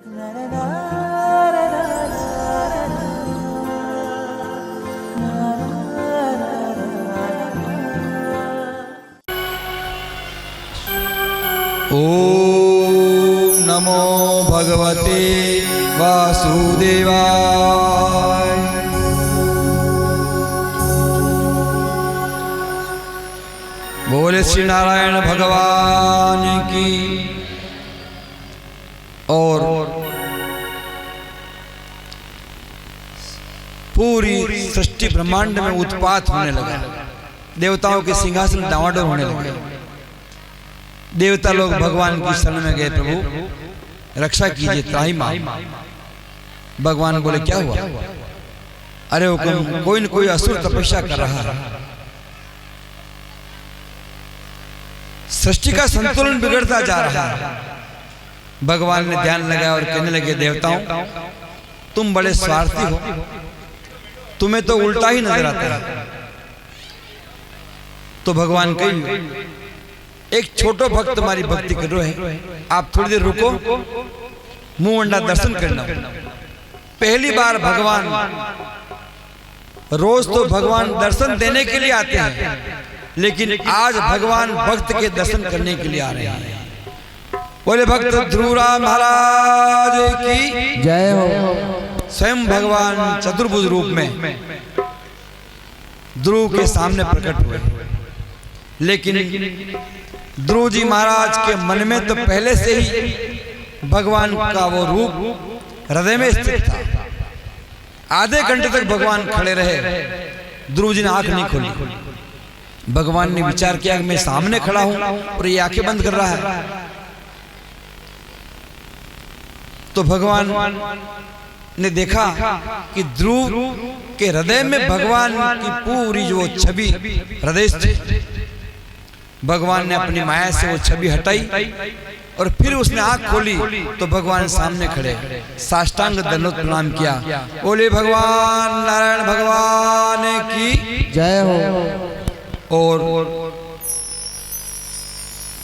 ओम नमो भगवते वासुदेवाय। बोले श्री नारायण भगवान की। और पूरी सृष्टि ब्रह्मांड में उत्पात होने लगा। देवताओं के सिंहासन डावाडोल होने लगे। देवता लोग भगवान की शरण में गए, प्रभु रक्षा कीजिए, त्राही मां। भगवान बोले क्या हुआ? अरे हुक्म, कोई न कोई असुर तपस्या कर रहा है, सृष्टि का संतुलन बिगड़ता जा रहा है। भगवान ने ध्यान लगाया और कहने लगे, देवताओं तुम बड़े स्वार्थी हो, तुम्हें तो उल्टा ही नजर आता है। तो भगवान कही, एक छोटो भक्त तुम्हारी भक्ति कर रहे हैं, आप थोड़ी देर रुको, मुंह अंडा दर्शन करना। पहली बार भगवान, रोज तो भगवान दर्शन देने के लिए आते हैं, लेकिन आज भगवान भक्त के दर्शन करने के लिए आ रहे हैं। बोले भक्त ध्रुवराज महाराज की जय हो। स्वयं भगवान चतुर्भुज रूप में ध्रुव के सामने प्रकट हुए। लेकिन ध्रुव जी महाराज के मन में तो पहले से ही भगवान का वो रूप हृदय में स्थित था। आधे घंटे तक भगवान खड़े रहे, ध्रुव जी ने आंख नहीं खोली। भगवान ने विचार किया कि मैं सामने खड़ा हूं और ये आंखें बंद कर रहा है। तो भगवान ने देखा कि ध्रुव के हृदय में भगवान की पूरी जो छवि हृदय से, भगवान ने अपनी माया से वो छवि हटाई और फिर उसने आंख खोली तो भगवान सामने खड़े, साष्टांग दंडवत प्रणाम किया। बोले भगवान नारायण भगवान की जय हो। और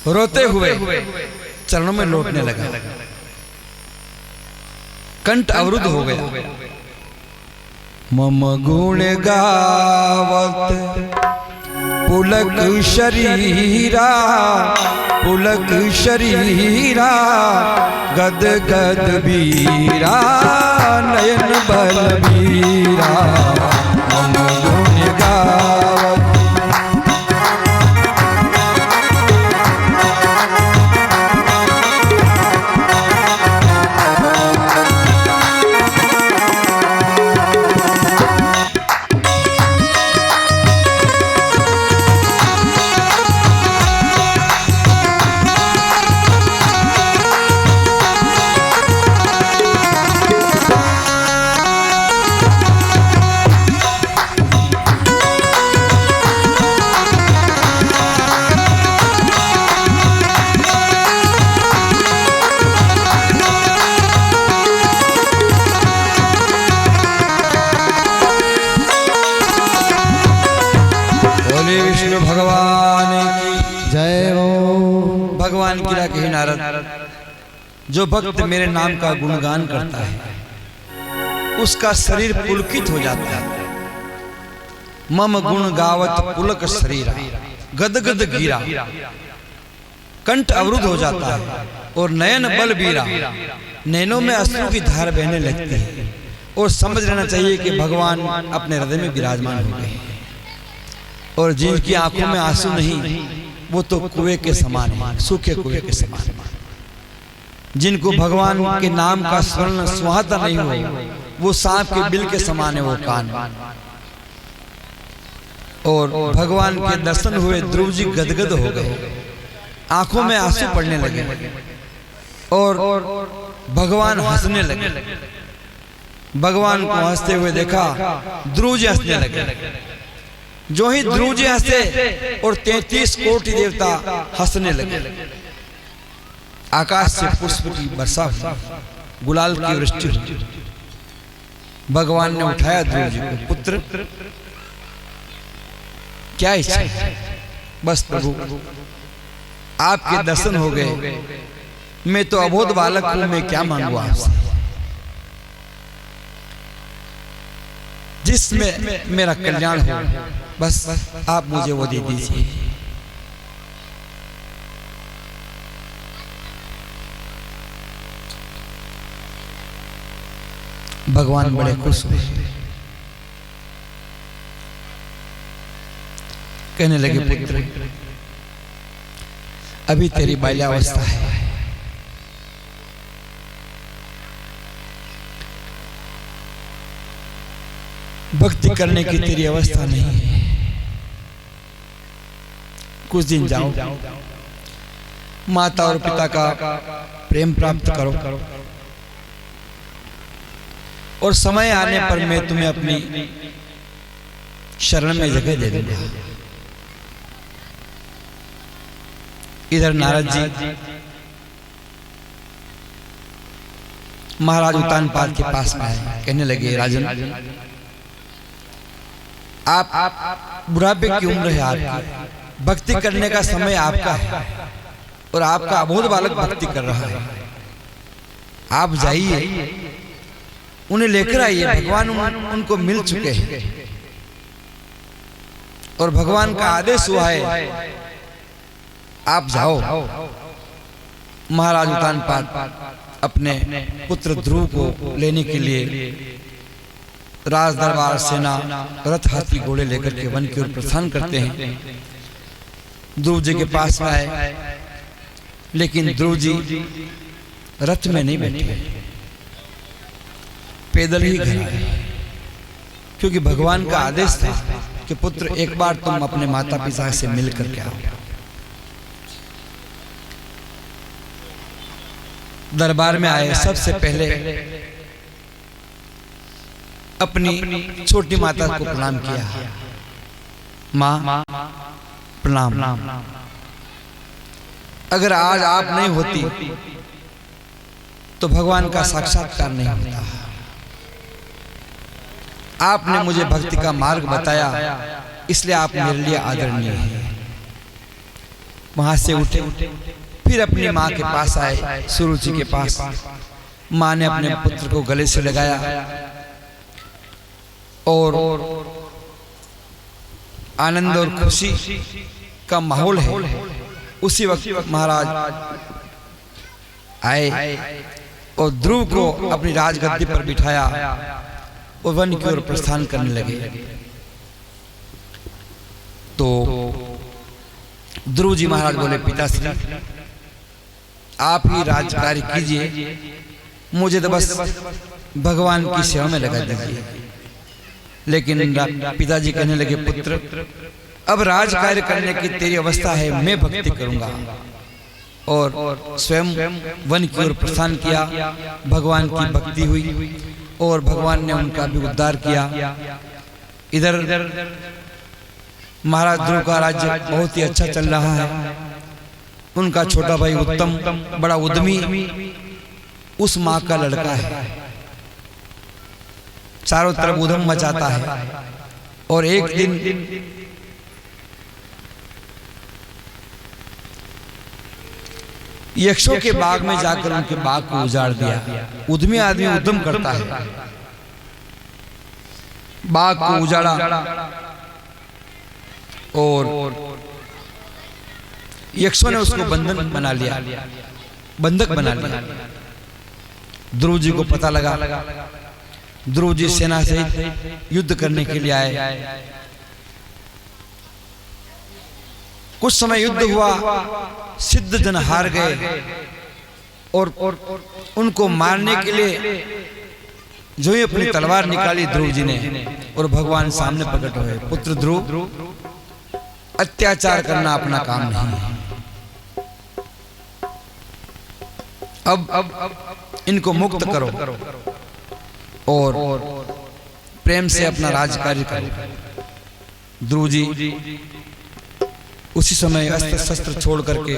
रोते हुए चरणों में लौटने लगा। कंठ अवरुद्ध हो गया। मम गुण गावत पुलक शरीरा, पुलक शरीरा, गद गद वीरा, नयन बलवीरा। मम गुण गावत जो भक्त मेरे नाम का गुणगान करता है उसका शरीर पुलकित हो जाता है। मम गुण गावत पुलक शरीरा, गदगद गिरा, कंठ अवरुद्ध हो जाता है और नयन बल बीरा, नैनों में अश्रु की धार बहने लगती है। और समझ लेना चाहिए कि भगवान अपने हृदय में विराजमान हो गए और जिनकी आंखों में आंसू नहीं वो तो कुएं के समान है, सूखे कुएं के समान। जिनको भगवान के नाम का स्मरण सुहाता नहीं हो वो सांप के बिल के समान है वो कान। और भगवान के दर्शन हुए ध्रुव जी गदगद हो गए, आंखों में आंसू पड़ने लगे और भगवान हंसने लगे। भगवान को हंसते हुए देखा, ध्रुव जी हंसने लगे। जो ही ध्रुव जी हंसे और 33 कोटि देवता हंसने लगे। आकाश से पुष्प की वर्षा हुई, गुलाल की वृष्टि हुई। भगवान ने उठाया ध्रुव जी को, पुत्र क्या इच्छा है? बस प्रभु आपके दर्शन हो गए, मैं तो अबोध बालक हूं, मैं क्या मांगू आपसे, जिसमें मेरा कल्याण हो, बस आप मुझे वो दे दीजिए। भगवान बड़े खुश हुए, कहने लगे पुत्र अभी तेरी बाल्यावस्था है, भक्ति करने की तेरी अवस्था नहीं है, कुछ दिन जाओ, माता और पिता का प्रेम प्राप्त करो, और समय आने पर मैं तुम्हें अपनी शरण में जगह दे दूंगा। इधर नारद जी महाराज उत्तानपाद के पास में आए, कहने लगे राजन आप बुढ़ापे की उम्र है आपकी, भक्ति करने का समय आपका है, और आपका अबोध बालक भक्ति कर रहा है, आप जाइए उन्हें लेकर आइए, भगवान उनको मिल चुके हैं और भगवान का आदेश हुआ है, आप जाओ। महाराज उत्तानपाद अपने पुत्र ध्रुव को लेने के लिए राज दरबार सेना रथ हाथी घोड़े लेकर के वन की ओर प्रस्थान करते हैं। ध्रुव जी के पास में आए, लेकिन ध्रुव जी रथ में नहीं बैठे, पैदल ही घर आए, क्योंकि भगवान का आदेश था कि पुत्र एक बार तुम अपने माता पिता से मिल करके आओ। दरबार में आए, सबसे पहले अपनी छोटी माता को प्रणाम किया, माँ प्रणाम, अगर आज आप नहीं होती तो भगवान का साक्षात्कार नहीं होता। आपने मुझे भक्ति का मार्ग बताया, इसलिए आप मेरे लिए आदरणीय हैं। वहां से उठे, फिर अपनी माँ के पास आए, सुरुचि के पास। माँ ने अपने पुत्र को गले से लगाया और आनंद और खुशी का माहौल है। उसी वक्त महाराज आए और ध्रुव को अपनी राजगद्दी पर बिठाया और वन की ओर प्रस्थान करने लगे। तो ध्रुव जी महाराज बोले, पिताश्री आप ही राजकार्य कीजिए, मुझे तो बस भगवान की सेवा में लगा दीजिए। लेकिन पिताजी कहने लगे, पुत्र अब राज कार्य करने की तेरी अवस्था है, मैं भक्ति करूंगा। और स्वयं वन की ओर प्रस्थान किया, भगवान की भक्ति हुई और भगवान ने उनका भी उद्धार किया। इधर महाराज ध्रुव का राज्य बहुत ही अच्छा चल रहा है। उनका छोटा भाई उत्तम बड़ा उद्यमी उस माँ का लड़का है, चारों तरफ उधम मचाता है। और एक दिन यक्षों के बाग में जाकर उनके बाग को उजाड़ दिया। उद्यमी आदमी उद्यम करता है, बाग को उजाड़ा और यक्षों ने उसको बंधन बना लिया, बंधक बना लिया। ध्रुव जी को पता लगा, ध्रुव जी सेना से युद्ध करने के लिए आए। कुछ समय युद्ध हुआ, सिद्ध जन हार गए और उनको मारने के लिए जो ही अपनी तलवार निकाली ध्रुव जी ने, और भगवान सामने प्रकट हुए। पुत्र ध्रुव, अत्याचार करना अपना काम नहीं है, अब इनको मुक्त करो और प्रेम से अपना राज कार्य करो। ध्रुव जी उसी समय अस्त्र शस्त्र छोड़ करके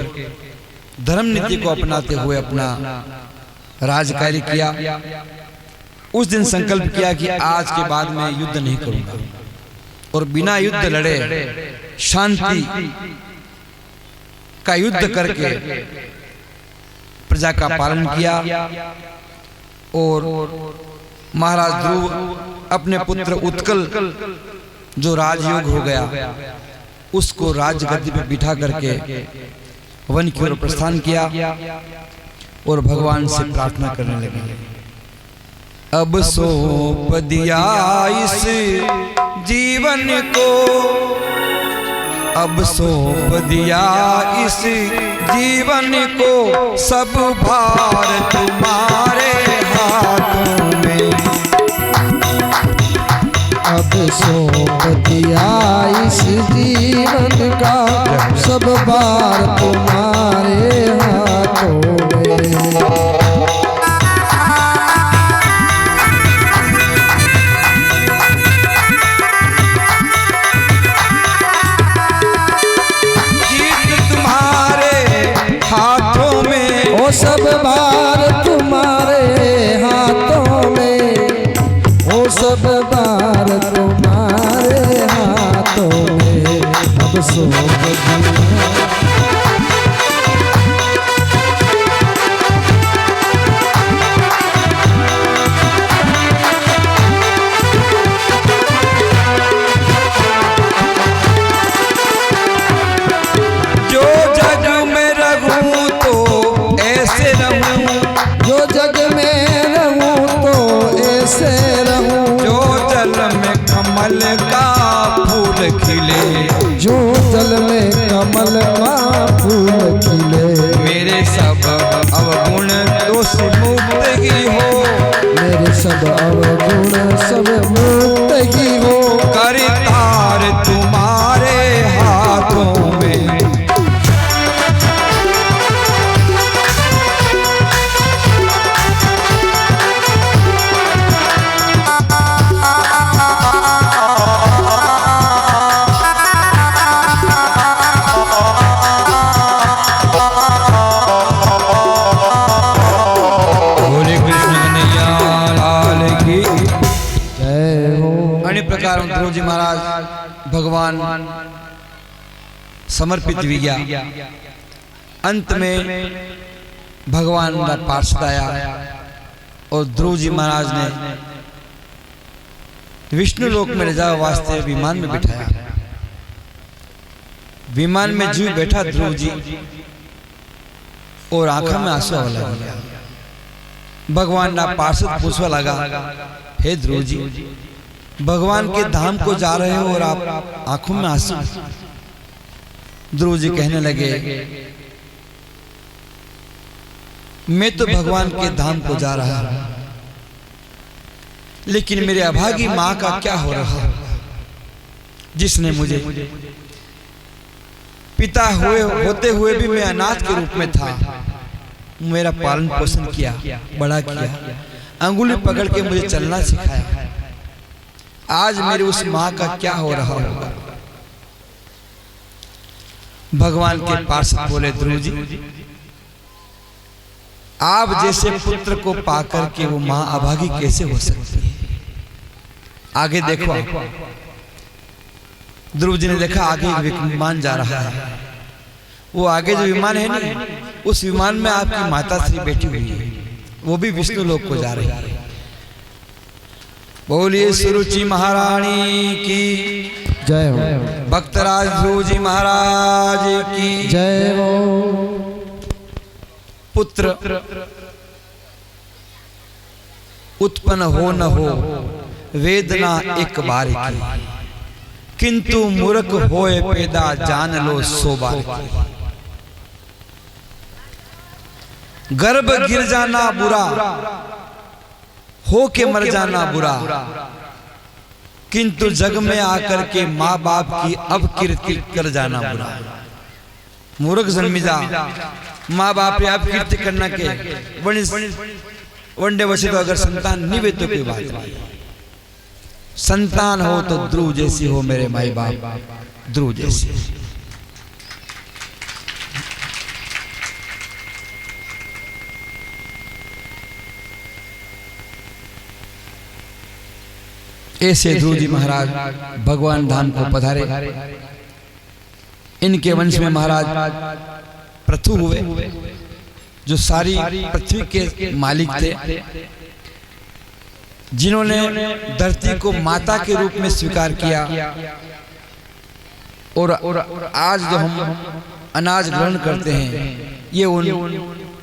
धर्म नीति को अपनाते हुए अपना राज कार्य किया। उस दिन संकल्प किया कि आज के बाद मैं युद्ध नहीं करूंगा और बिना युद्ध लड़े शांति का युद्ध करके प्रजा का पालन किया और महाराज ध्रुव अपने पुत्र उत्कल जो राजयोग हो गया उसको राजगद्दी पे बिठा करके वन की ओर प्रस्थान किया और भगवान से प्रार्थना करने लगे। अब सौंप दिया इस जीवन को, अब सौंप दिया इस जीवन को, सब भार तुम्हारे हाथों में। अब सौंप दिया इस जीवन का, सब भार तुम्हारे हाथों में। सब भार तुम्हारे हाथों में, वो सब भार तुम्हारे हाथों में। अब सौंप दिया का फूल खिले, जो जल में कमल का फूल खिले। मेरे सब अवगुण दोष मुक्त ही हो, मेरे सब अवगुण सब मुक्त ही हो। करतार तुम्हारे हाथों में। ध्रुव जी महाराज भगवान समर्पित भी गया। अंत में भगवान का पार्षद आया और ध्रुव जी महाराज ने विष्णु लोक में ले जाओ वास्ते विमान में बिठाया। विमान में जो बैठा ध्रुव जी और आंखों में आंसू आने लगा। भगवान का पार्षद पूछवा लगा, हे ध्रुव जी, भगवान के धाम को जा रहे हो और आप आंखों में आंसू। ध्रुव जी कहने लगे, मैं तो भगवान के धाम को जा रहा हूं, लेकिन मेरे अभागी मां का क्या हो रहा, जिसने मुझे पिता होते हुए भी मैं अनाथ के रूप में था, मेरा पालन पोषण किया, बड़ा किया, अंगुली पकड़ के मुझे चलना सिखाया। आज मेरी उस मां का क्या हो रहा होगा। भगवान के पार्षद बोले, ध्रुव जी, आप जैसे पुत्र को पाकर के वो मां अभागी कैसे हो सकती है। आगे देखो। ध्रुव जी ने देखा आगे एक विमान जा रहा है। वो आगे जो विमान है ना, उस विमान में आपकी माता श्री बैठी हुई है, वो भी विष्णु लोक को जा रही है। बोलिए सुरुचि महारानी की जय हो। भक्तराज ध्रुव जी महाराज की जय हो। पुत्र उत्पन्न हो न हो वेदना एक बार की, किंतु मूर्ख होए पैदा जान लो 100 बार की। गर्भ गिर जाना बुरा, हो के मर जाना बुरा, किंतु जग में आकर के माँ बाप की अपकीर्ति कर जाना बुरा। मूर्ख जन्मी जा, माँ बाप ने अपकीर्ति करना के वनडे वैसे तो अगर संतान नहीं वे तो कोई बात नहीं, संतान हो तो ध्रुव जैसी हो मेरे माई बाप, ध्रुव जैसी। ऐसे ध्रुव जी महाराज भगवान धाम को पधारे। इनके वंश में महाराज पृथु हुए। जो सारी पृथ्वी के मालिक थे, जिन्होंने धरती को माता के रूप में स्वीकार किया और आज जो हम अनाज ग्रहण करते हैं ये उन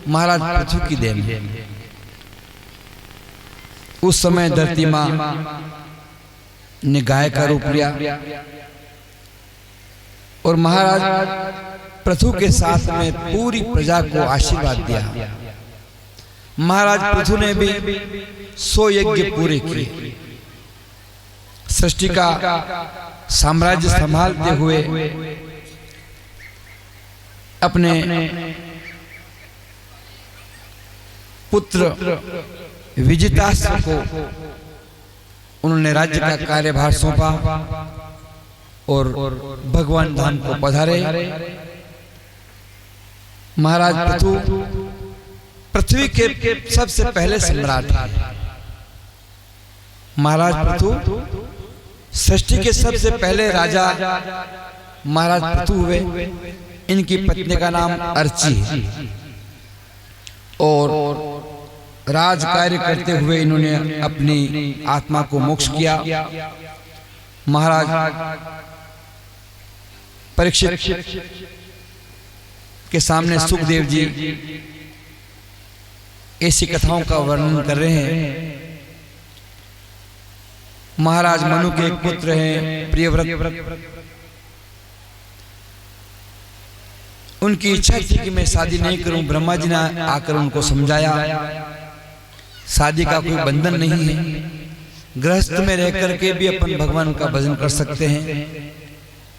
महाराज पृथ्वी की देन है। उस समय धरती माँ ने गाय का रूप लिया और महाराज पृथु के साथ में पूरी प्रजा को आशीर्वाद दिया। महाराज पृथु ने भी 100 यज्ञ पूरे किए। सृष्टि का साम्राज्य संभालते हुए अपने पुत्र विजितास्त्र को उन्होंने राज्य का कार्यभार सौंपा और भगवान धाम को पधारे। महाराज पृथु पृथ्वी के सबसे पहले सम्राट हैं। महाराज पृथु सृष्टि के सबसे पहले राजा महाराज पृथु हुए। इनकी पत्नी का नाम अर्ची है और राज कार्य करते हुए इन्होंने अपनी आत्मा को मोक्ष किया। महाराज परीक्षित के सामने सुखदेव जी ऐसी कथाओं का वर्णन कर रहे हैं। महाराज मनु के एक पुत्र हैं प्रियव्रत, उनकी इच्छा थी कि मैं शादी नहीं करूं। ब्रह्मा जी ने आकर उनको समझाया शादी का कोई बंधन नहीं है, गृहस्थ में रह करके भी अपन भगवान का भजन कर सकते हैं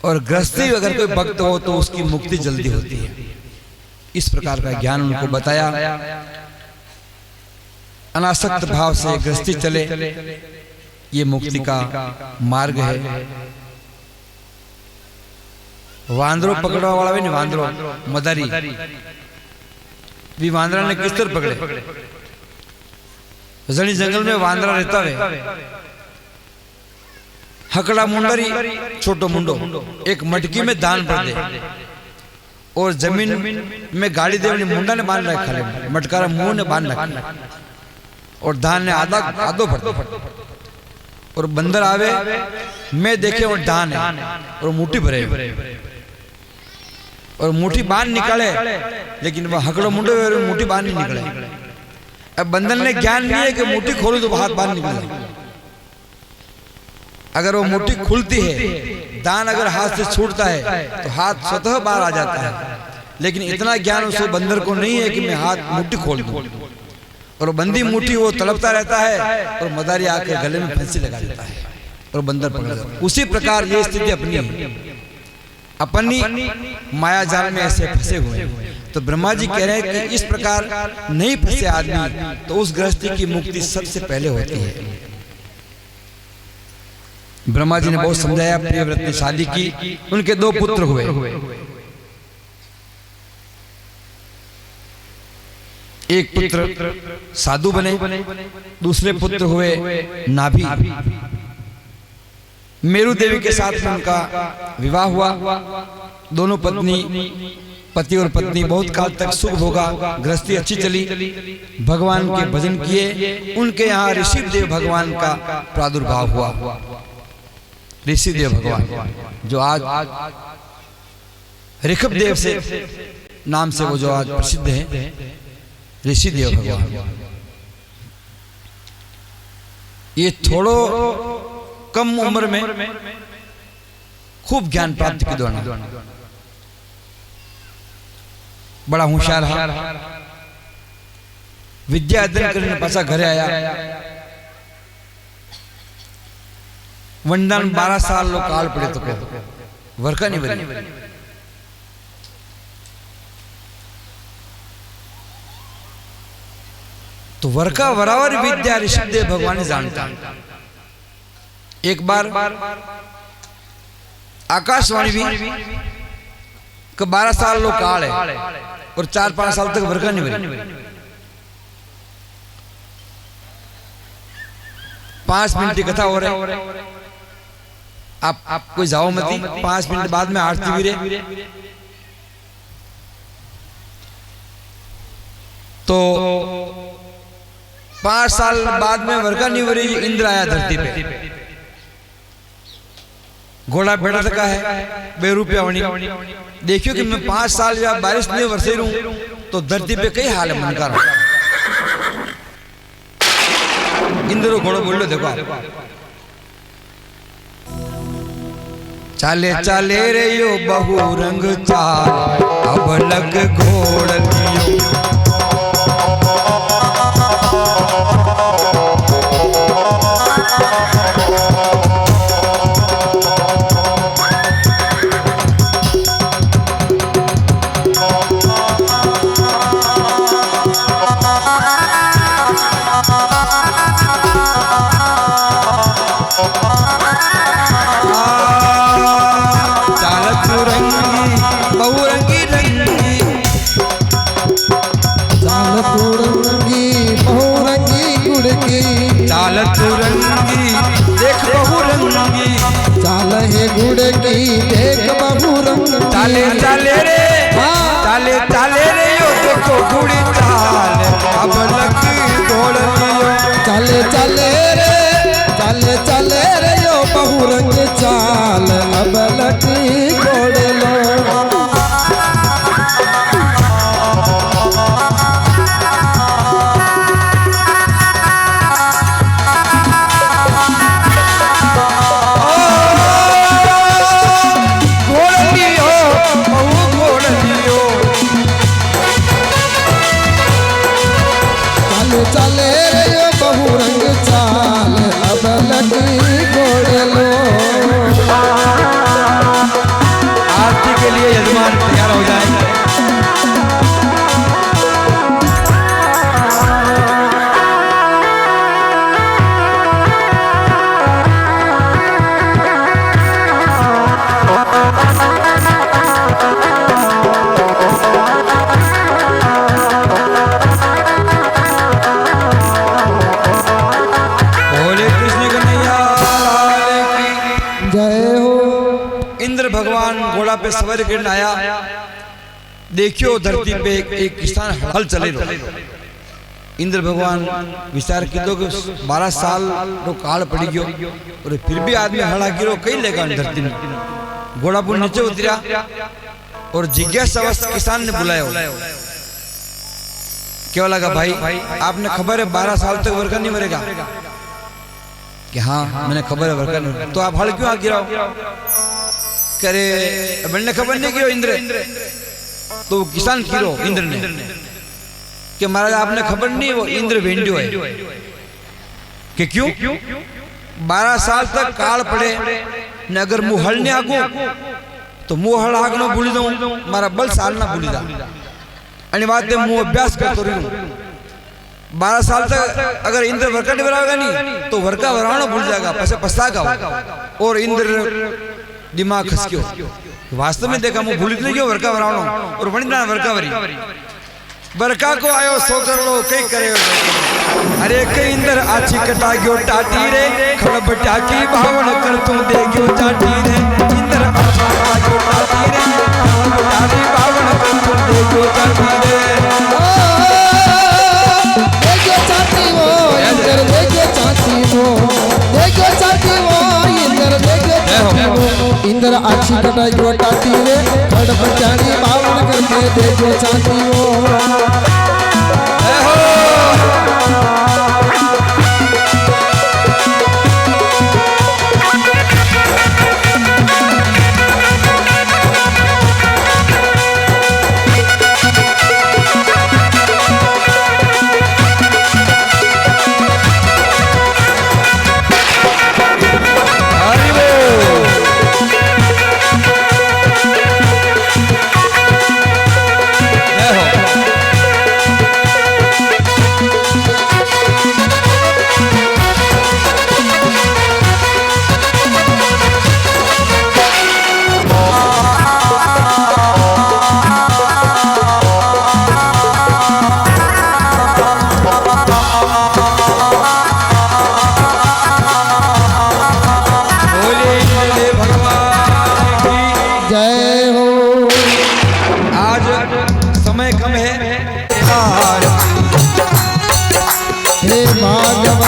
और गृहस्थी अगर कोई भक्त हो तो उसकी मुक्ति जल्दी होती है। इस प्रकार का ज्ञान उनको बताया। अनासक्त भाव से गृहस्थी चले, ये मुक्ति का मार्ग है। वांदरो पकड़वा वाला भी नहीं, वांदरो मदारी भी वांदरा ने किस तरह पकड़े। जनी जंगल में वांदरा रहता है। हकड़ा मुंडरी छोटो मुंडो एक मटकी में दान भर दे और जमीन में गाड़ी दे। मुंडा ने बांध रखा है, मटकारा मुंह ने बांध रखा और धान ने आधो भर दे। और बंदर आवे मैं देखे और धान है और मुट्ठी भरे और मुट्ठी बांध निकाले, लेकिन वह हकड़ो मुंडो मुट्ठी बांध नहीं निकले। अब बंदर ने ज्ञान नहीं है कि मुट्ठी खोलू तो हाथ बाहर निकले। अगर वो मुट्ठी खुलती है, दान अगर हाथ से छूटता है तो हाथ स्वतः बाहर आ जाता है, लेकिन इतना ज्ञान उस बंदर को नहीं है कि मैं हाथ मुट्ठी खोल दूं। और बंदी मुट्ठी वो तड़पता रहता है और मदारी आकर गले में फांसी लगा देता है और बंदर पकड़ जाता है। उसी प्रकार ये स्थिति अपनी है, अपनी माया जाल में ऐसे फंसे हुए हैं। तो ब्रह्मा जी कह रहे हैं कि इस प्रकार नहीं फंसे आदमी तो उस गृहस्थी की मुक्ति सबसे पहले होती है। ब्रह्मा जी ने बहुत समझाया। प्रियव्रत ने शादी की, उनके 2 पुत्र हुए। एक पुत्र साधु बने, दूसरे पुत्र हुए नाभि। मेरु देवी के साथ में उनका विवाह हुआ। दोनों पति और पत्नी बहुत काल तक सुख भोगा, गृहस्थी अच्छी चली, भगवान के भजन किए। उनके यहाँ ऋषिदेव भगवान का प्रादुर्भाव हुआ। ऋषिदेव भगवान जो आज ऋषभदेव से नाम से वो जो आज प्रसिद्ध है, ऋषिदेव भगवान। ये थोड़ो कम उम्र में खूब ज्ञान प्राप्त की दौरान बड़ा होशियार है। विद्या अध्ययन करने पासा घरे आया। वंदन 12 साल लोग काल पड़े तो वर्का नहीं बनी। तो वर्का बराबर विद्या ऋषिदेव भगवान जानता। एक बार आकाशवाणी भी 12 साल लोग काल है और 4-5 साल तक वर्का नहीं बनी। 5 मिनट की कथा हो रही, आप कोई जाओ मत। 5 मिनट बाद में आरती भी रहे। तो 5 साल बाद में वर्का निवरी इंद्र आया धरती पे। घोड़ा बैठा तक है 2 रुपया वणी। देखियो कि मैं 5 साल या 22 नहीं वर्षे रहूं तो धरती पे कई हाल है मन का। इंद्र घोड़ो बोल लो, देखो चाले चाले रे यो बहु रंग चाल, अब लग घोड़ लियो। चाल तुरंगी देख बहुरंगी, चाल है गुड़ की देख बहुरंगी। चाले चाले रे चाले चाले रे यो देखो गुड़ी चाल, अब लग घोड़ लियो। चाले चाले रे यो बहुरंग चाल, अब लग घोड़ लो। चले रे यो बहुरंग चाल, अब लगी घोड़ लो। आरती के लिए यजमान तैयार हो जाए। भगवान घोड़ा पे सवार करने आया। देखियो धरती पे एक किसान हल चले रो। इंद्र भगवान विचार किदो कि 12 साल रो काल पड़ी गयो और फिर भी आदमी हड़ा गिरो कई लेगा धरती में। घोड़ा पर नीचे उतरा और जिज्ञासावश किसान ने बुलाया। क्या लगा भाई, आपने खबर है 12 साल तक वर्का नहीं मरेगा? कि हाँ मैंने खबर है वर्का नहीं। तो आप हल क्यों आ गिराओ? करे मैंने खबर नहीं किया इंद्र। तो किसान किरो इंद्र ने कि महाराज आपने खबर नहीं, वो इंद्र भेंडियो है। कि क्यों? 12 साल तक काल पड़े ने अगर मुँह हल नहीं आगो तो मुँह हल आगनो भूली दू, मारा बल साल ना भूली दा। अनि बात है मुँह अभ्यास करते रहूं। 12 साल तक अगर इंद्र वर्का नहीं बरागा नहीं तो वर्का वराणो भूल जाएगा, पछतागा। और इंद्र दिमाग खस क्यों वास्तव में देखा मुँह भूलित नहीं क्यों वर्का वराणो और बनी ना वर्का वरी। बरका को आयो सो कर लो कई करे। अरे कई इंद्र आची कटा गयो टाटी रे, खड़ब टाकी भावण कर तू दे गयो चाटी रे। इंद्र आची कटा गयो टाटी रे, खड़ब टाकी भावण कर तू दे गयो चाटी रे। देखो चाटी वो इंद्र, देखो चाटी वो, देखो चाटी वो इंद्र, देखो चाटी वो। इंद्र आची कटा गयो टाटी रे, खड़ब टाकी भावण करके देखो चाटी वो।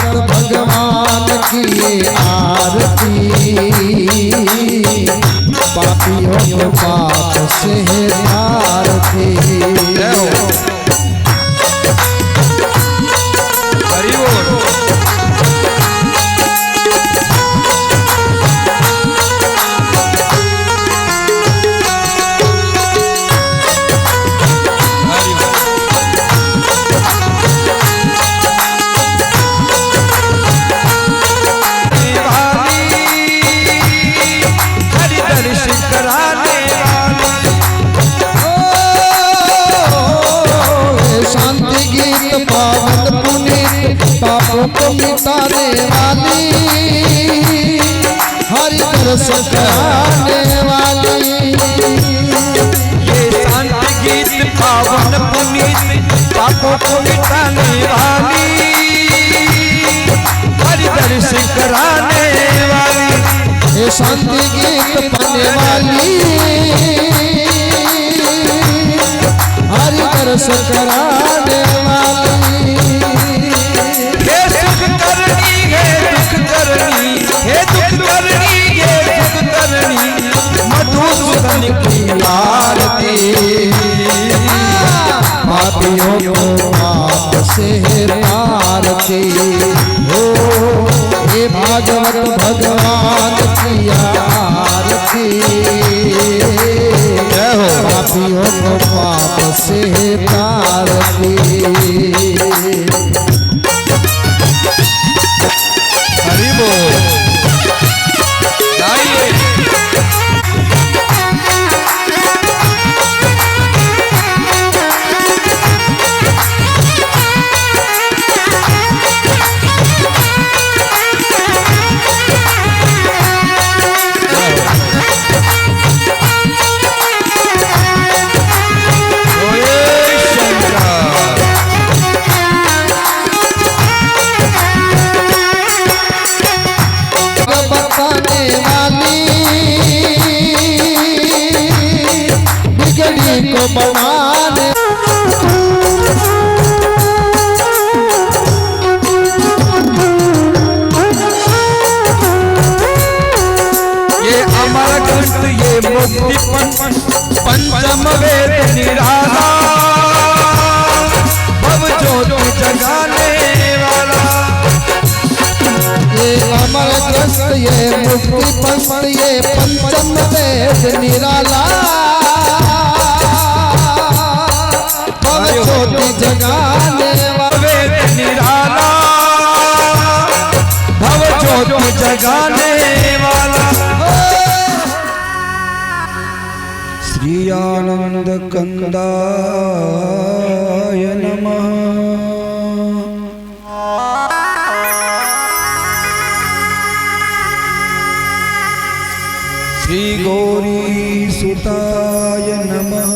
भागवत भगवान की ये आरती पापियों को पाप से तारती। पापों को मिटाने वाली हरि दर्शन कराने वाली। ये शांति गीत पावन पुनीत पापों को मिटाने वाली हरि दर्शन कराने वाली। ये शांति गीत पाने वाली हरि दर्शन कराने वाली। हे दुख करनी हे दुख करनी मधुसूदन की आरती पापियों को पाप से तारती। हो हे भागवत भगवान की आरती पापियों को पाप से तारती। को बनाने ये अमर ग्रंथ ये मुक्ति पंचम वेद निराला भव ज्योति जगाने वाला। ये अमर ग्रंथ ये मुक्ति पंच ये पंचम वेद निराला ज्योति जगाने वेद निराला भव ज्योति जगाने वाला। श्री आनंद कंदाय नमः। श्री गौरी सुताय नमः।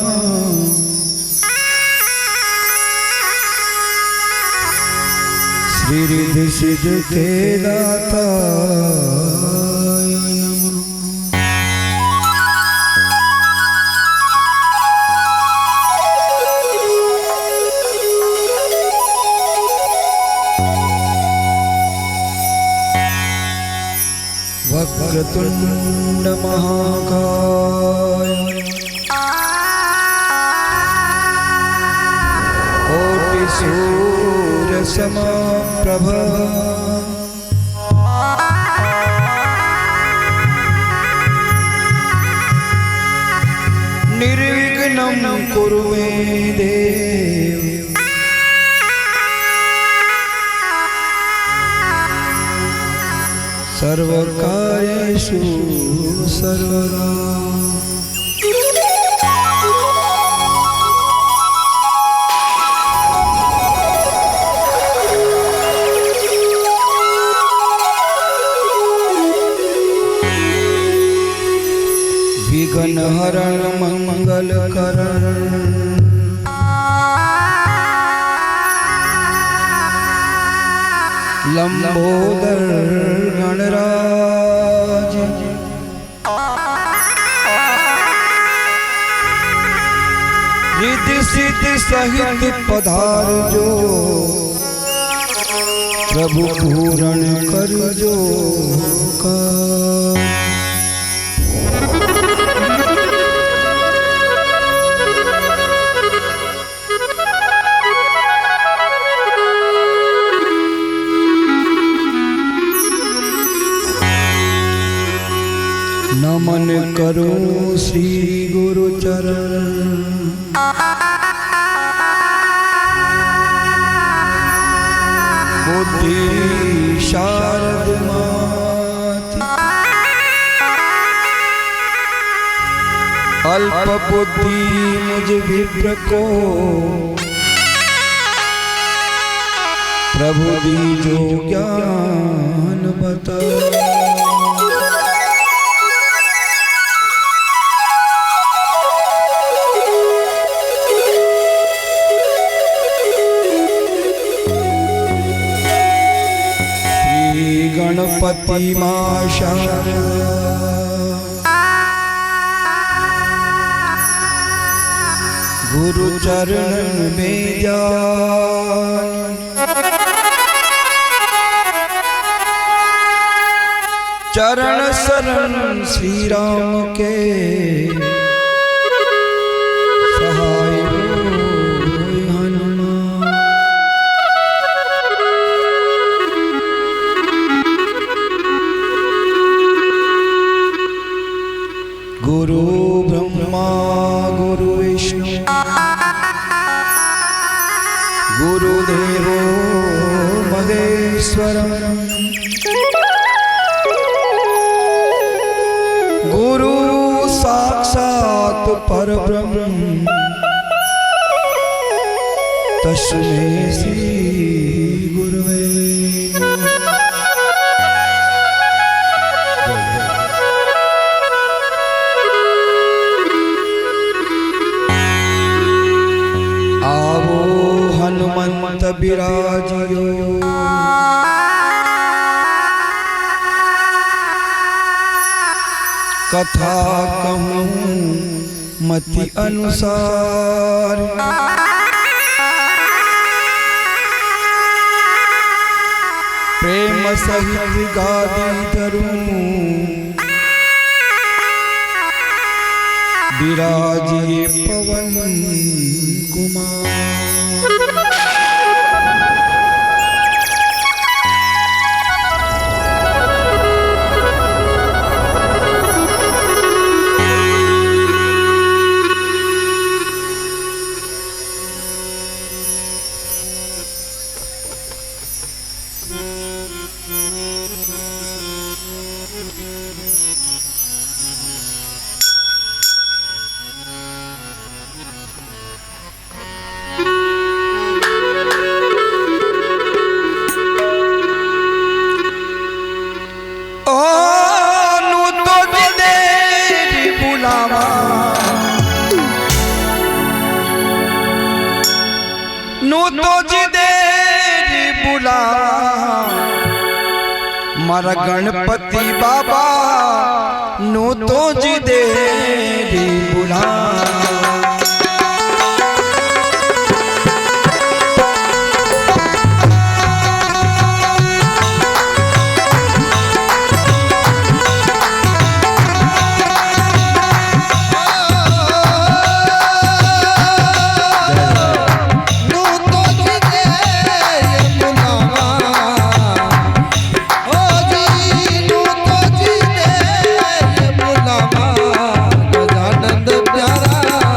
श्री रिद्धि सिद्धि के दाता वक्रतुंड महाकाय कोटि सूर्य समप्रभ निर्विघ्नं कुरु मे देव। सर्वकार्येषु सर्वदा। विघ्न हरण मंगल करण लंबोदर गणराज रिद्धि सिद्धि सहित पधार जो प्रभु पूरण कर जो का नमन करो श्री गुरु चरण बुद्धि शारद माति अल्प बुद्धि मुझ विप्र को प्रभु दीजो ज्ञान बता गणपति माशा गुरु चरण में जान चरण शरण श्री राम के सहाय गुरु ब्रह्मा गुरु विष्णु गुरुदेवो महेश्वर गुरु साक्षात् परब्रह्म तस्मै श्री गुरुवे हनुमंत विराजियो कथा कहूँ मति अनुसार प्रेम सहित गादी धरूं विराजिए पवन कुमार मारा गणपति बाबा नो तो जी दे बुला गजानंद प्यारा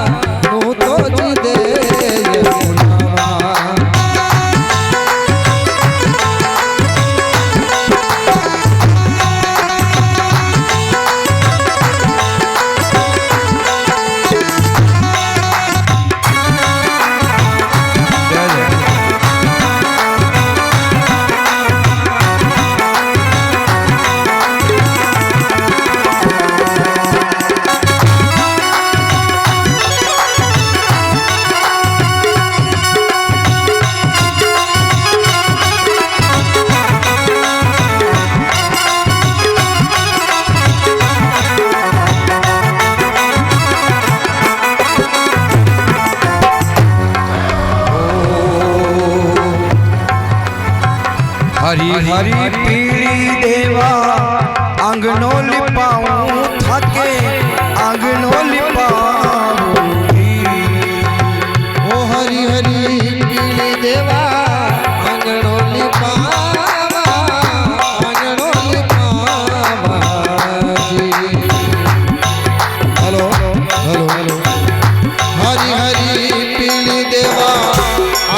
हरी पीली देवा आंगनो लिपाऊं थाके आंगनो लिपाऊं ओ हरी हरी पीली देवा आंगनो लिपावा आंगनो लिपावा जी। Hello hello hello Hari Hari पीली देवा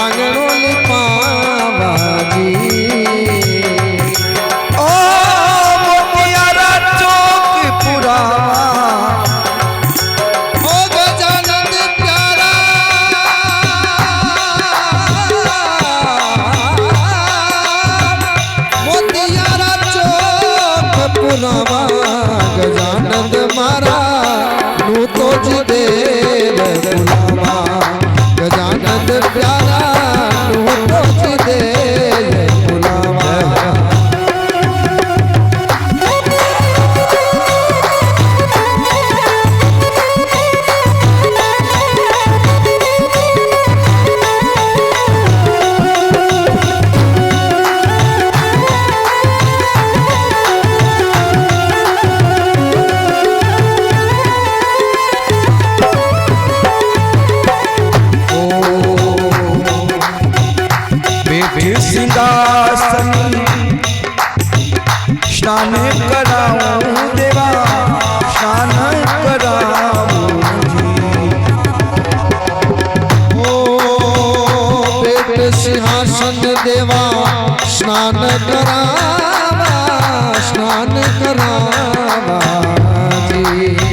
आंगनो लिपावा जी। ओ मोतियारा चौक पुरावा ओ गजानंद प्यारा मोतियारा चौक पुरावा गजानंद मारा नू तो जी देव बुलावा गजानंद प्यारा नू तो जी देव बुलावा। सिंहासन स्नान कराऊं देवा स्नान कराऊं ओ पेट सिंहासन देवा स्नान करावा स्नान करावा जी।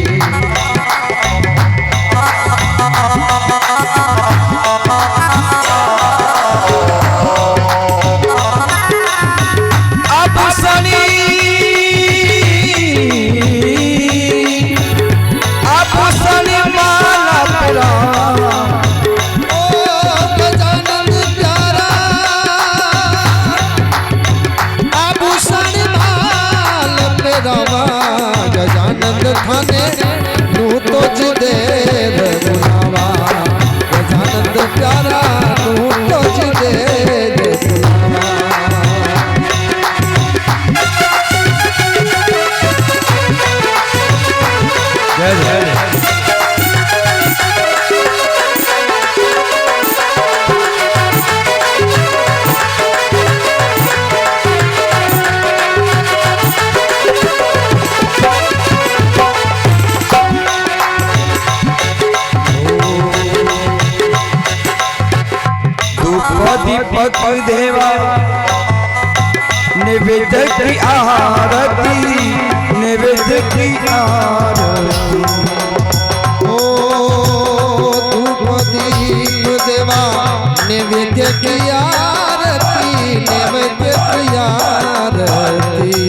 गजानंद थाने नू तो जी देव बुलावा गजानंद प्यारा नू तो जी देव बुलावा। जय जय दीपक देवा निवेद्य की आरती निवेद्य की आरती ओ धूप दीप देवा नैवेद्य की आरती नैवेद्य की आरती।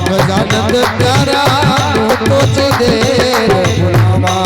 गजानंद प्यारा नू तो जी देव बुलावा।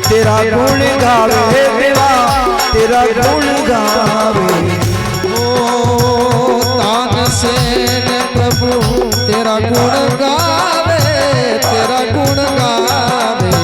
तेरा गुण गावे देवा तेरा गुण गावे ओ तानसेन प्रभु तेरा गुण गावे तेरा गुण गावे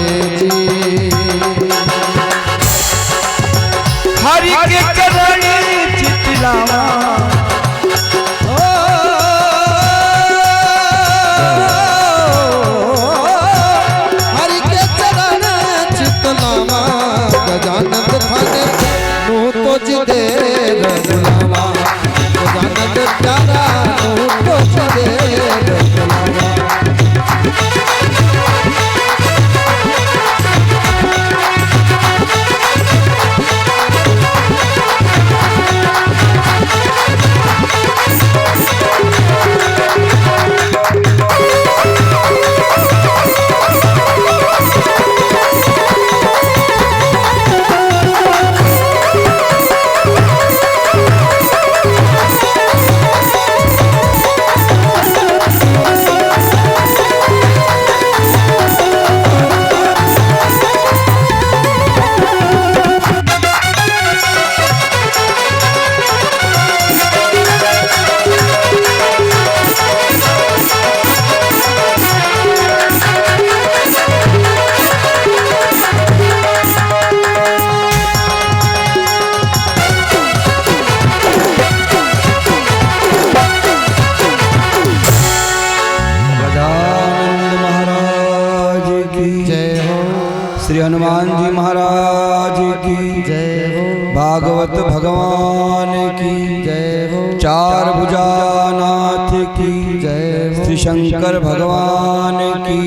श्री हनुमान जी महाराज की जय हो। भागवत भगवान की जय हो। चार भुजानाथ की जय हो। श्री शंकर भगवान की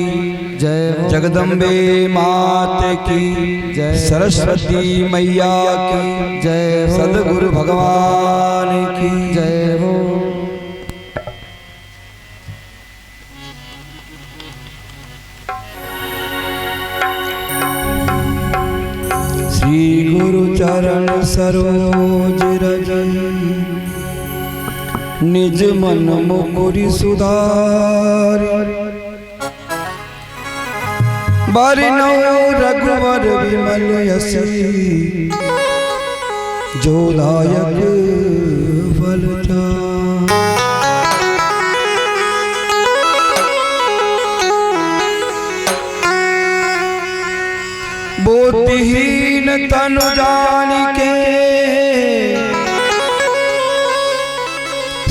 जय हो। जगदम्बे मात की जय। सरस्वती मैया की जय हो। सदगुरु भगवान की जय हो। श्री गुरु चरण सरोज रज निज मन मुकुरि सुधारि बरनौ रघुवर विमल यसी जो दायक फल चारि। बुद्धिहीन तनु जानिके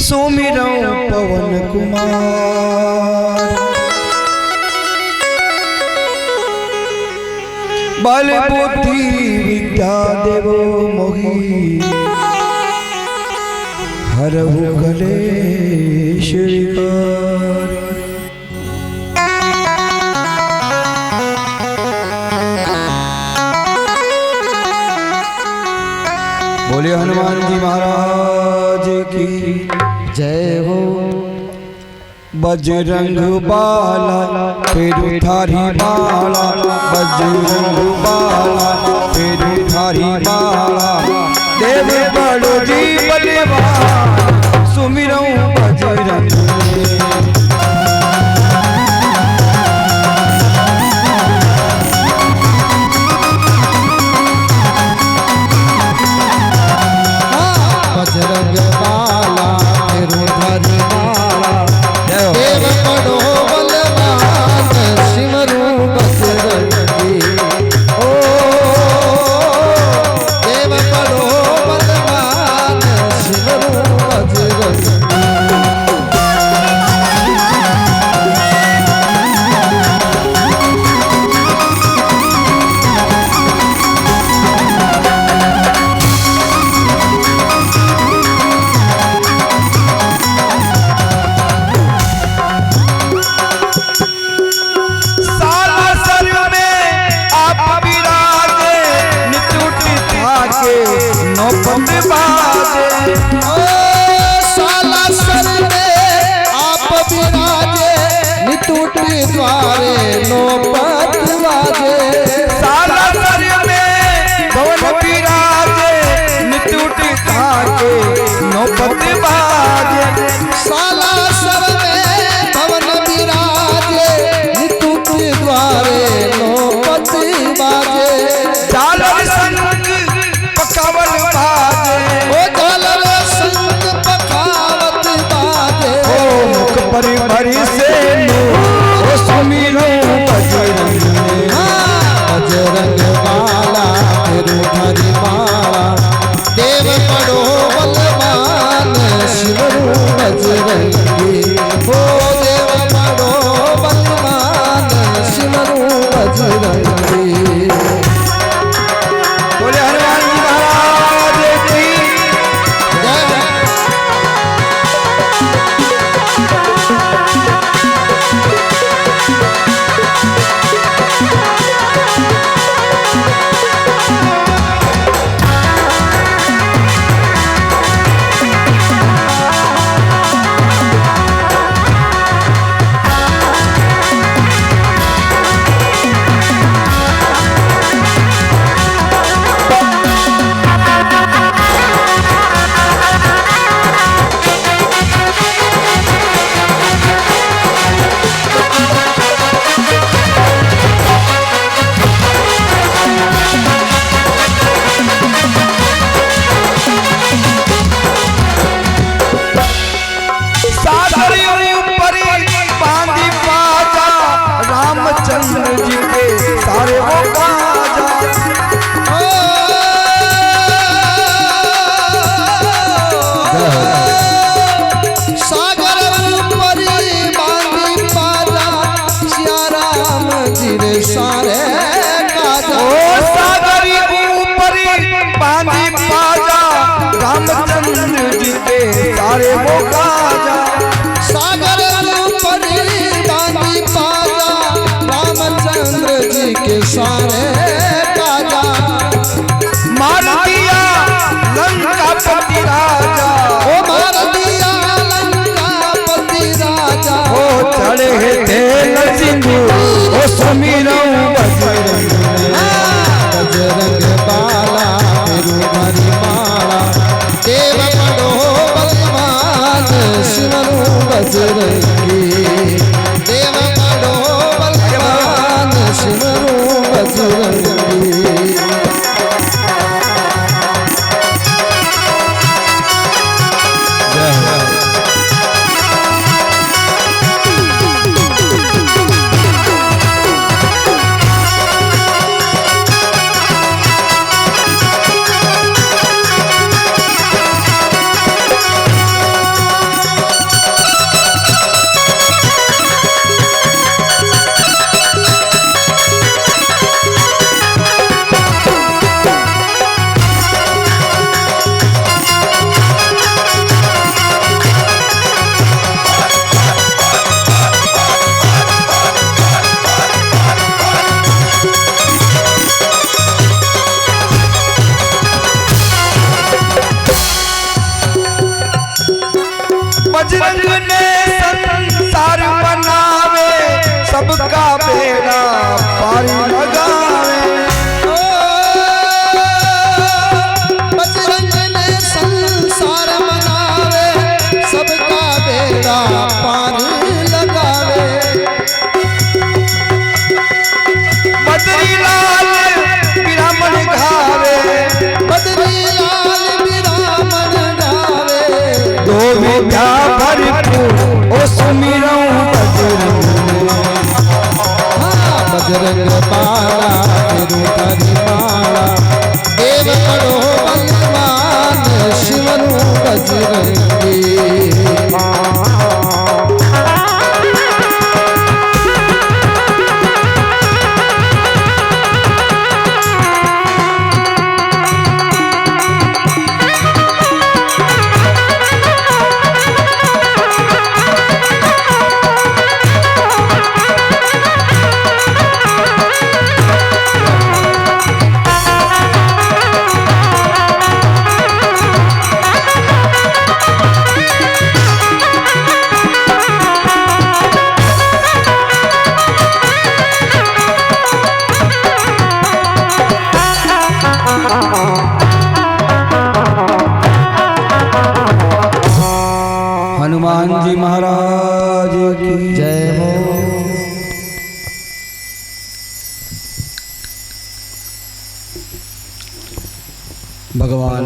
सुमिरौ पवन कुमार। बल बुद्धि विद्या देवो मोहि हरहु कलेश विकार। बोले हनुमान जी महाराज की जय हो। बजरंग बाला फेरु थारी माला बजरंग बाला फेरु थारी माला देव बड़ो जी बलवान सुमिरौ बजरंग। बजरंग बाला फेरु थारी माला देव बड़ो बलवान सिमरु बजरंगी। ओ देव बड़ो बलवान सिमरु बजरंगी। नौपत बाजे साला सर में आप विराजे नितुट द्वारे नौपत बाजे। साला सर में भवन विराजे नितुट धागे नौपत बाजे। साला सर में भवन विराजे नितुट द्वारे नौपत बाजे। झालर संग पकावल बाजे ओ झालर संग पखावत बाजे। ओ मुख परि परि से ओ सुमिरौ बजरंग। बजरंग बाला फेरु थारी माला देव बड़ो बलवान सिमरु बजरंगी। ओ देव बड़ो बलवान सिमरु बजरंगी। बोले हनुमान जी महाराज की जय। सारे वो काजा सागर परी बांधी पाजा रामचंद्र जी के सारे काजा मार दिया लंका पति राजा ओ मार दिया लंका पति राजा ओ चढ़े थे सिंधु ओ सुमिरऊं बजरंग बजरंग बाला तिरुमणि माला देव बड़ो बलवान सिमरू बजरंगी देव बड़ो बलवान सिमरू बजरंगी बजरंग ने संसार बनावे सबका बेड़ा पार लगावे बजरंग ने संसार बनावे सबका बेड़ा पार लगावे बद्रीलाल ब्राह्मण घावे बद्रीलाल ब्राह्मण गावे दो विद्या भरपूर ओ सुमिरऊं बजरंग बाला तिरुमणि माला देव बड़ो बलवान शिवनु बजरंगी हनुमान जी महाराज की जय हो भगवान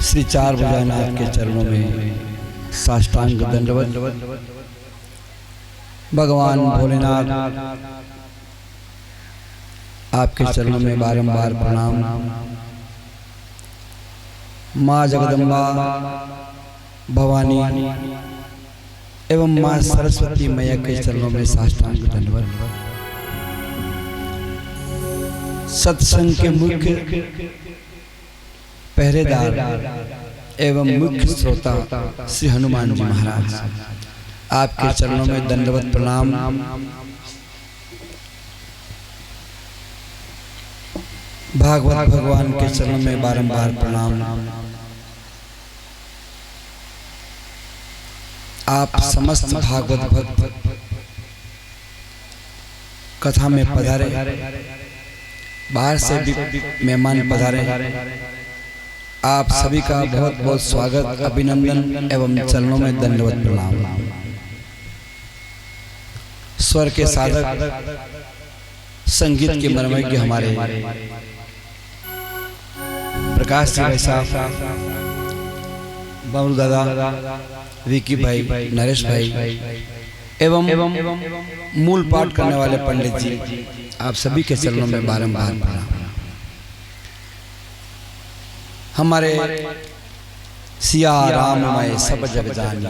श्री चार भुजानाथ के चरणों में साष्टांग दंडवत। भगवान भोलेनाथ आपके चरणों में बारंबार प्रणाम। माँ जगदम्बा भवानी एवं माँ सरस्वती मैया के चरणों में साष्टांग दंडवत। सत्संग के मुख्य पहरेदार एवं मुख्य श्रोता श्री हनुमान जी महाराज, आपके चरणों में दंडवत प्रणाम। भागवत भगवान के चरणों में बारंबार प्रणाम। आप समस्त भागवत भक्त कथा में पधारे, बाहर से भी मेहमान पधारे, आप सभी का बहुत बहुत स्वागत, अभिनंदन एवं चरणों में दंडवत प्रणाम। स्वर के साधक, संगीत के मर्मज्ञ हमारे प्रकाश जी साहब, बबलू दादा, विकी भाई, नरेश भाई एवं मूल पाठ करने वाले पंडित जी, आप सभी के चरणों में बारंबार प्रणाम। हमारे सिया राम मैं सब जग जानी,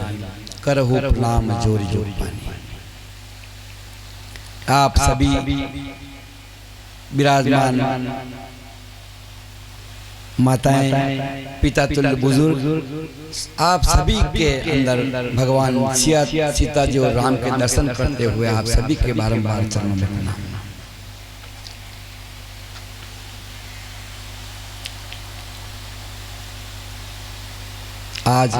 करहु प्रणाम जोरी जोरी पानी। आप सभी विराजमान माताएं, पिता तुल्य बुजुर्ग, आप सभी के अंदर भगवान सीता जी और राम के दर्शन करते हुए आप सभी के बारंबार चरणों में प्रणाम। आज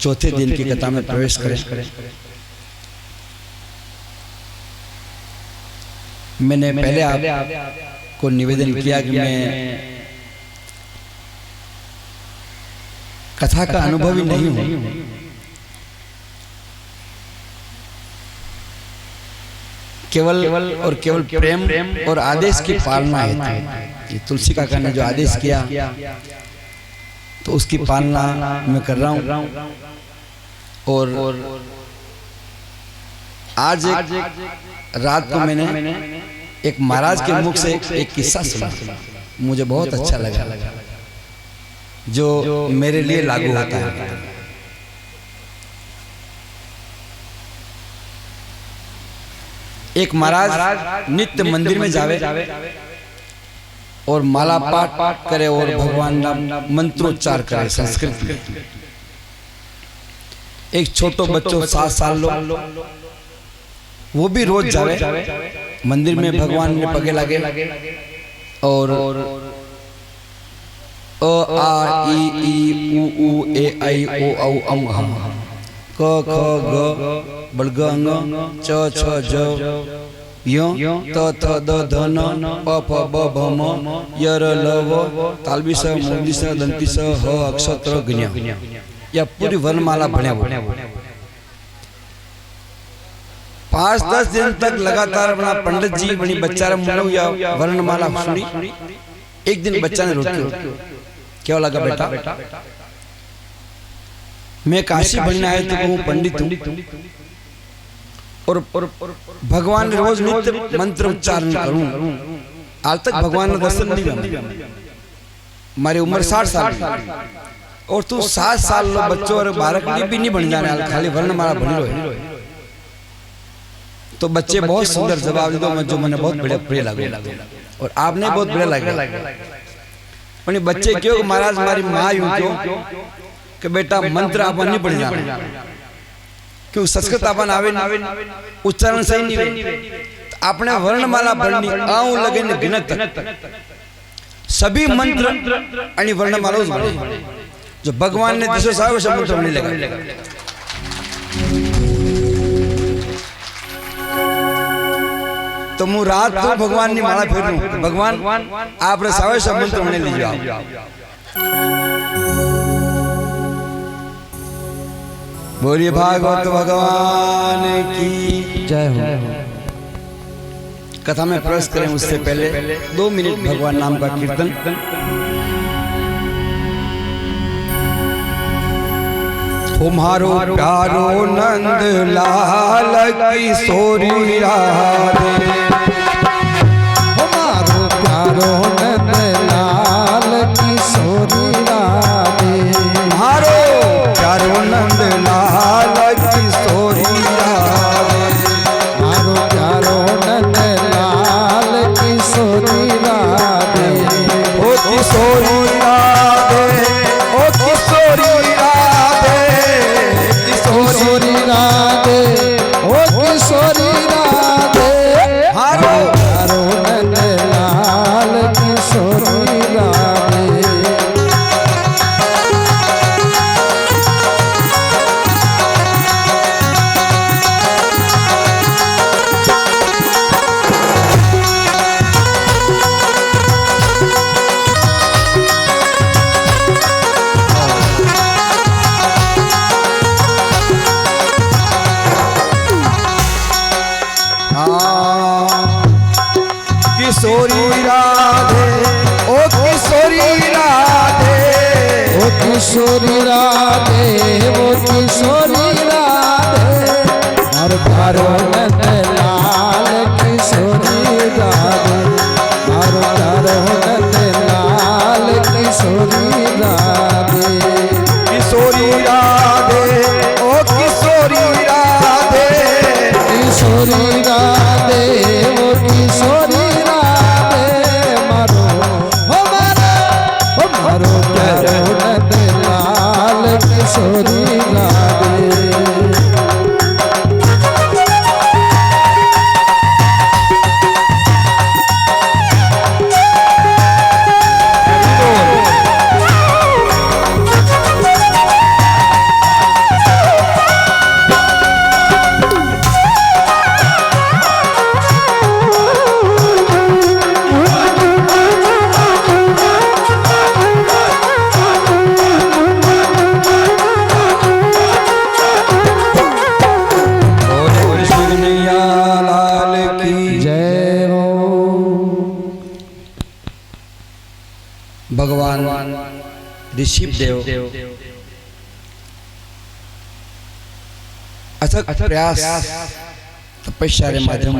चौथे दिन की कथा में प्रवेश करें। मैंने पहले आपको निवेदन किया कि मैं कथा का अनुभवी नहीं हूं, केवल और केवल प्रेम और आदेश की पालना है। ये तुलसी काका ने जो आदेश किया तो उसकी पालना मैं कर रहा हूं। और आज रात को मैंने एक महाराज के मुख से एक किस्सा सुना, मुझे बहुत अच्छा लगा, जो मेरे लिए लागू होता है। एक महाराज नित्य मंदिर में जावे और माला पाठ करे और भगवान का मंत्रोच्चार करे संस्कृत में। एक छोटो बच्चो 7 साल लो, वो भी रोज जावे मंदिर में, भगवान ने पगे लगे और अ आ ई उ ए आई ओ औ अम हम क ख ग बलग अंग च छ ज य त थ द ध न प फ ब भ म य र ल व तालबी स मूर्धनी स दंती स ह अक्षत्र ज्ञ, या पूरी वर्णमाला भण्या। 5-10 दिन तक लगातार अपना पंडित जी बनी बच्चा मुनो या वर्णमाला सुनी। एक दिन बच्चा ने रोकी, क्या लगा बेटा, मैं काशी बनना है तो मैं पंडित हूं और भगवान रोज नित्य मंत्र उच्चारण करूं, आज तक भगवान ने दर्शन नहीं दिया। हमारी उम्र 60 साल और तू 7 साल लो बच्चों और बालक भी नहीं बन जाने, खाली वर्णमाला बनी रहो। तो बच्चे बहुत सुंदर जवाब दे दो, जो मैंने बहुत बढ़िया प्रिय लगा और आपने बहुत बढ़िया लगा। बच्चे क्यों महाराज हमारी माँ यूं क्यों कि बेटा मंत्र आप नहीं पढ़ जाना, क्यों संस्कृत अपन आवे उच्चारण सही नहीं रहे, आपने वर्णमाला पढ़नी आऊ लगे न गिनत सभी मंत्र आणि वर्णमाला बने, जो भगवान ने दिशो साहब मंत्र नहीं लगा। तो मु रात तो भगवान ने माला फेर लूं, भगवान आप सावे सब मंत्र होने लीजिए। बोलिए भागवत भगवान की जय हो। कथा में प्रवेश करें उससे पहले 2 मिनट भगवान नाम का कीर्तन। तुम्हारो प्यारो नंद लाल किशोरी राधे, हमारो प्यारो नंद लाल किशोरी राधे, हमारो प्यारो नंद लाल किशोरी राधे, हमारो प्यारो नंद लाल किशोरी राधे, ओ किशोरी राधे, ओ किशोरी राधे, किशोरी राधे, ओ किशोरी राधे, हमारो प्यारो नंद लाल किशोरी राधे। किशोरी राधे, ओ किशोरी राधे, ओ किशोरी राधे, ओ किशोरी राधे, हर प्यारो नंद लाल किशोरी राधे, हर प्यारो नंद लाल किशोरी राधे, किशोरी राधे, ओ किशोरी राधे, किशोरी राधे, ओ किशोरी राधे, मारो हो मारो भगवान ऋषिदेव अथक प्रयास तपस्या के माध्यम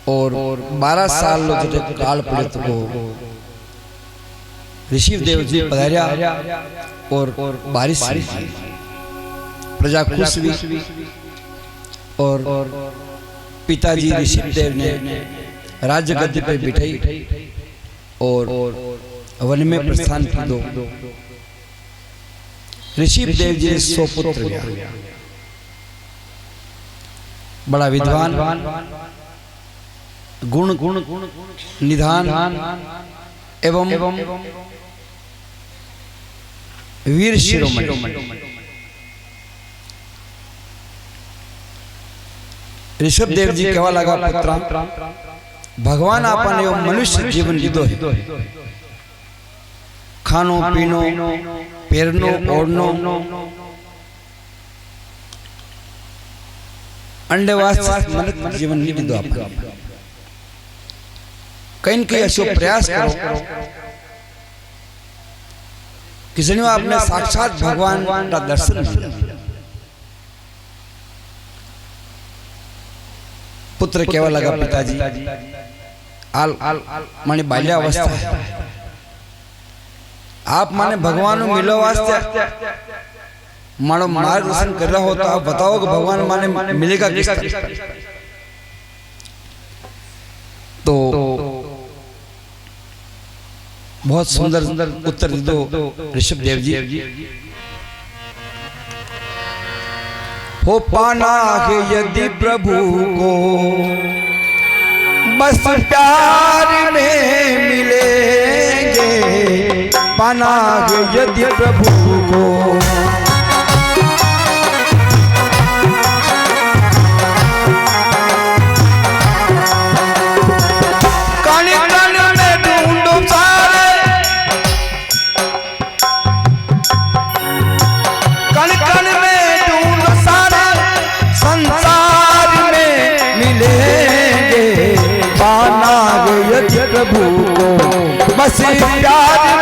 और 12 साल जो काल पड़े को ऋषिदेव जी पधारिया और बारिश प्रजा खुश हुई और पिताजी ऋषिदेव ने राज्य गद्दी पर बिठाई और वन में प्रस्थान की दो। ऋषिदेव जी 100 पुत्र हुआ, बड़ा विद्वान, गुण निधान एवं वीर शिरोमणि। ऋषभदेव जी कहवा लगा, पुत्रा भगवान आपने एवं मनुष्य जीवन दीदो है, खानो पीनो पेरनो ओढ़नो अंडे वास्ते मन जीवन नहीं दीदो आपने, कहीं कहीं ऐसा प्रयास करो कि जनियो आपने साक्षात भगवान का दर्शन किया। पुत्र केवल लगा, पिताजी आल माने बाल्यावस्था है, आप माने भगवान मिलो वास्ते मानो मार्गदर्शन कर रहा हो, तो आप बताओ कि भगवान माने मिलेगा किस तरह। तो बहुत सुंदर उत्तर दो ऋषभदेव जी। हो पाना है यदि प्रभु को बस प्यार में मिलेंगे, पाना है यदि प्रभु को प्रभु को बस प्यार